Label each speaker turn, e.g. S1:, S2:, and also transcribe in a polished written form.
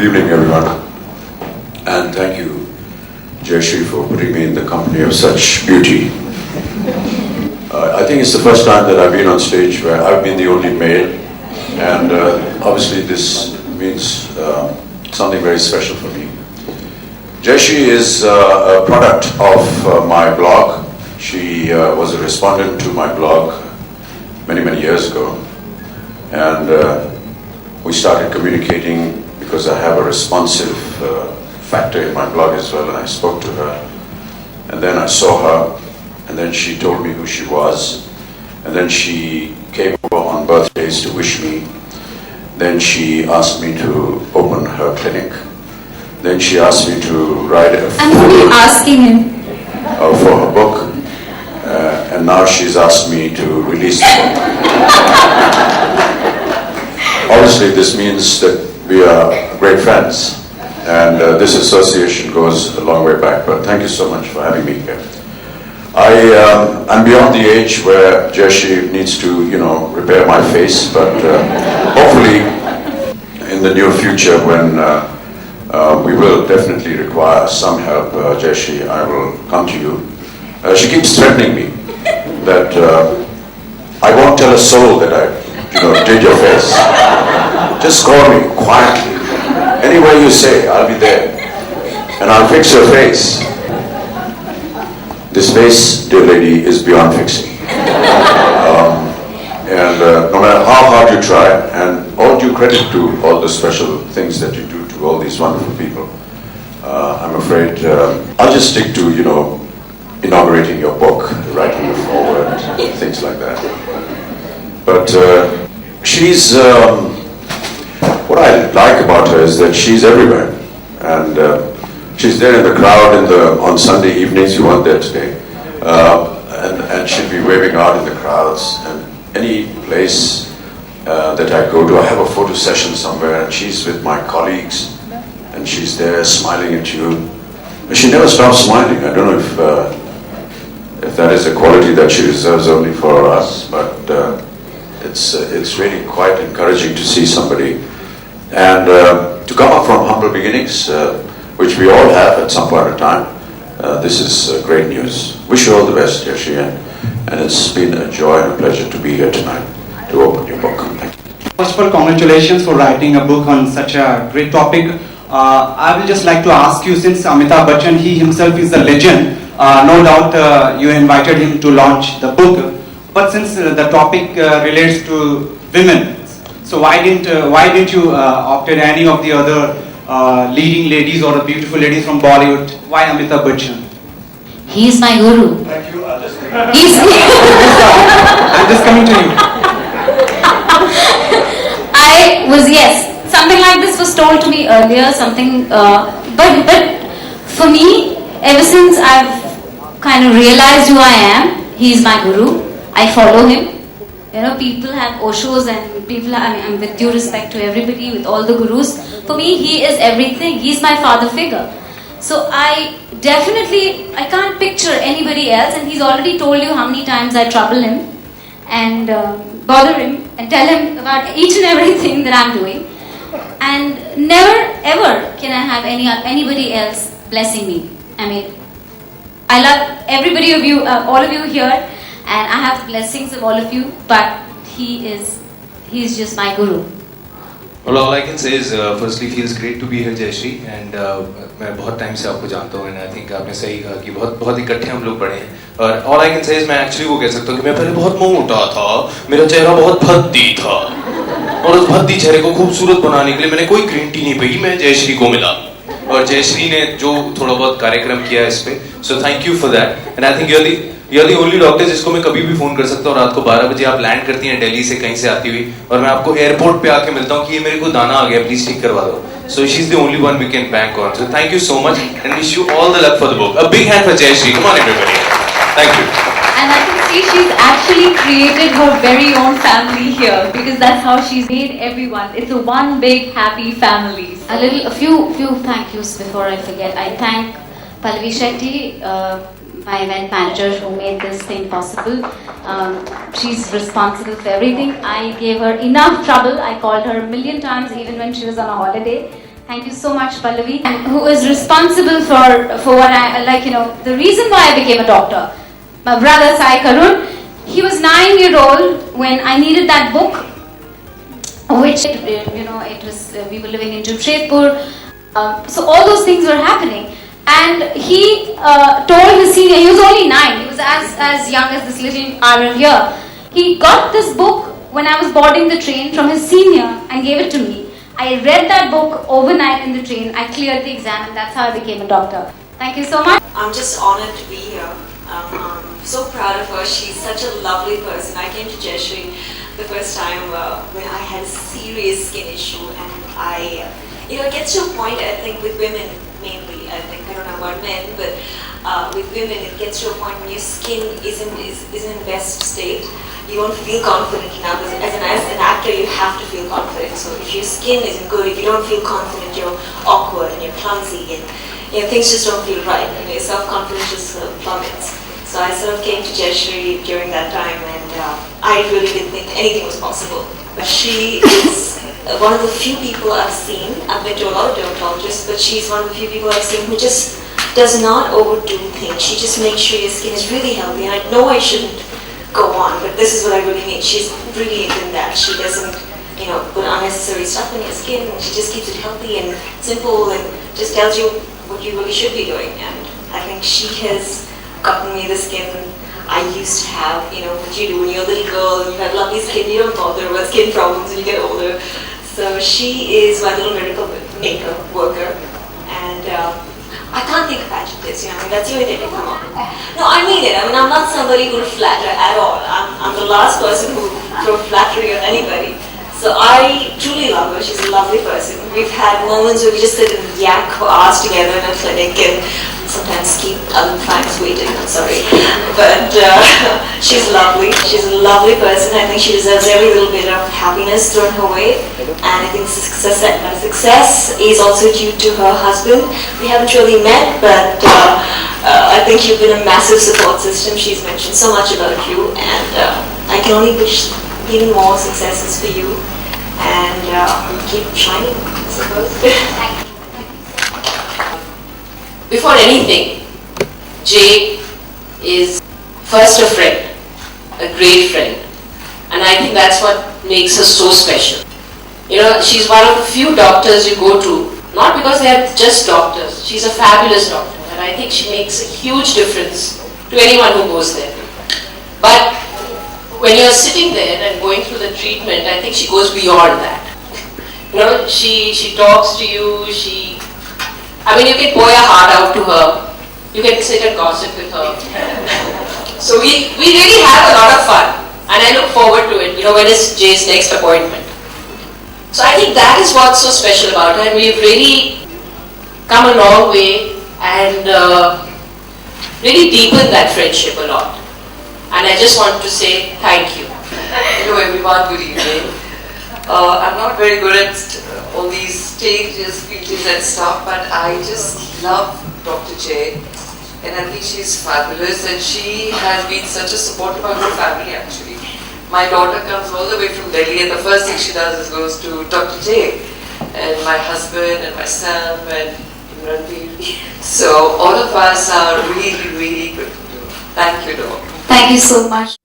S1: Good evening, everyone. And thank you, Jayashree, for putting me in the company of such beauty. I think it's the first time that I've been on stage where I've been the only male, and obviously this means something very special for me. Jayashree is a product of my blog. She was a respondent to my blog many, many years ago, and we started communicating because I have a responsive factor in my blog as well, and I spoke to her, and then I saw her, and then she told me who she was, and then she came over on birthdays to wish me. Then she asked me to open her clinic. Then she asked me to write a
S2: I'm only asking him
S1: for her book, and now she's asked me to release the book. Obviously, this means that we are great friends, and this association goes a long way back. But thank you so much for having me here. I'm beyond the age where Jayashree needs to, repair my face, but hopefully in the near future when we will definitely require some help, Jayashree, I will come to you. She keeps threatening me that I won't tell a soul that I, did your face. Just call me quietly. Anywhere you say, I'll be there, and I'll fix your face. This face, dear lady, is beyond fixing. No matter how hard you try, and all due credit to all the special things that you do to all these wonderful people, I'm afraid I'll just stick to, inaugurating your book, writing the foreword, things like that. But she's, what I like about her is that she's everywhere. And she's there in the crowd on Sunday evenings. You weren't there today, and she'll be waving out in the crowds. And any place that I go to, I have a photo session somewhere, and she's with my colleagues, and she's there smiling at you. And she never stops smiling. I don't know if that is a quality that she reserves only for us, but it's really quite encouraging to see somebody and to come up from humble beginnings. Which we all have at some point in time. This is great news. Wish you all the best, Jayashree, and it's been a joy and a pleasure to be here tonight to open your book. Thank you.
S3: First of all, congratulations for writing a book on such a great topic. I will just like to ask you, since Amitabh Bachchan, he himself is a legend, no doubt you invited him to launch the book, but since the topic relates to women, so why didn't you opt any of the other leading ladies or beautiful ladies from Bollywood? Why Amitabh Bachchan?
S2: He's my guru.
S3: Thank you.
S2: I'm
S3: just coming to you.
S2: Something like this was told to me earlier, but for me, ever since I've kind of realized who I am, he's my guru. I follow him. People have Oshos and people, and with due respect to everybody, with all the gurus, for me, he is everything. He's my father figure. So I can't picture anybody else, and he's already told you how many times I trouble him and bother him and tell him about each and everything that I'm doing. And never ever can I have anybody else blessing me. I mean, I love everybody of you, all of you here, and I have the blessings of all of you, but he's just my guru.
S4: Well, all I can say is, firstly, feels great to be here, Jayashree, and मैं बहुत time से आपको जानता हूँ, and I think आपने सही कहा कि बहुत इकट्ठे हम लोग पढ़े हैं, और all I can say is मैं actually वो कह सकता हूँ कि मैं पहले बहुत मोटा था, मेरा चेहरा बहुत भद्दी था, और उस भद्दी चेहरे को खूबसूरत बनाने के लिए मैंने कोई ग्रीन टी नहीं पी, मैं जयश्री को मिला, और जयश्री ने जो थोड़ा बहुत कार्यक्रम किया इस पे, so thank you for that, and I think you're the only doctor जिसको मैं कभी भी फोन कर सकता हूँ। रात को 12 बजे आप लैंड करती हैं दिल्ली से कहीं से आती हुई, और मैं आपको एयरपोर्ट पे आके मिलता हूँ कि ये मेरे को दाना आ गया, प्लीज ठीक करवा दो। So she's the only one we can bank on. So thank you so much and wish you all the luck for the book. A big hand for Jayashree. Come on everybody. Thank you.
S2: And I can see she's actually created her very own family here, because that's how she's made everyone. It's a one big happy family. A few thank yous before I forget. I thank Pallavi Shetty, my event manager, who made this thing possible. She's responsible for everything. I gave her enough trouble. I called her a million times even when she was on a holiday, Thank you so much, Pallavi, and who is responsible for what I like. The reason why I became a doctor. My brother Sai Karun, he was 9 years old when I needed that book, which it was we were living in Jamshedpur, so all those things were happening, and he told his senior. He was only 9. He was as young as this little Arav here. He got this book when I was boarding the train from his senior and gave it to me. I read that book overnight in the train. I cleared the exam, and that's how I became a doctor. Thank you so much.
S5: I'm just honored to be here. I'm so proud of her. She's such a lovely person. I came to Jayashree the first time when I had a serious skin issue, and it gets to a point, I think, with women mainly. I don't know about men, but with women, it gets to a point when your skin isn't in the best state. You don't feel confident enough. As an actor, you have to feel confident. So if your skin isn't good, if you don't feel confident, you're awkward and you're clumsy, and things just don't feel right. Your self-confidence just plummets. So I sort of came to Jayashree during that time, and I really didn't think anything was possible. But she is one of the few people I've seen. I've been to a lot of dermatologists, but she's one of the few people I've seen who just does not overdo things. She just makes sure your skin is really healthy. And I know I shouldn't go on, but this is what I really mean. She's brilliant in that. She doesn't, put unnecessary stuff in your skin. She just keeps it healthy and simple, and just tells you what you really should be doing. And I think she has gotten me the skin I used to have. What you do when you're a little girl, you have lovely skin, you don't bother about skin problems when you get older. So she is my little miracle maker, worker, and I can't think of adjectives, that's the only thing that come on. No, I mean it. I'm not somebody who will flatter at all. I'm the last person who throw flattery on anybody. So I truly love her. She's a lovely person. We've had moments where we just sit and yak for hours together in a clinic, and sometimes keep other clients waiting. I'm sorry. But she's lovely. She's a lovely person. I think she deserves every little bit of happiness thrown her way. And I think success is also due to her husband. We haven't really met, but I think you've been a massive support system. She's mentioned so much about you, and I can only wish even more successes for you, and keep shining, I suppose.
S6: Before anything, Jay is first a friend, a great friend, and I think that's what makes her so special. She's one of the few doctors you go to, not because they're just doctors. She's a fabulous doctor, and I think she makes a huge difference to anyone who goes there. But when you're sitting there and going through the treatment, I think she goes beyond that. She talks to you, you can pour your heart out to her, you can sit and gossip with her. So we really have a lot of fun, and I look forward to it, when is Jay's next appointment. So I think that is what's so special about her, and we've really come a long way and really deepened that friendship a lot. And I just want to say thank you.
S7: Hello everyone, good evening. I'm not very good at all these stages, speeches and stuff, but I just love Dr. Jay, and I think she's fabulous, and she has been such a support of our whole family actually. My daughter comes all the way from Delhi, and the first thing she does is goes to Dr. Jay, and my husband and my son and Ranveer. So all of us are really, really good. Thank you, Dog.
S2: Thank you so much.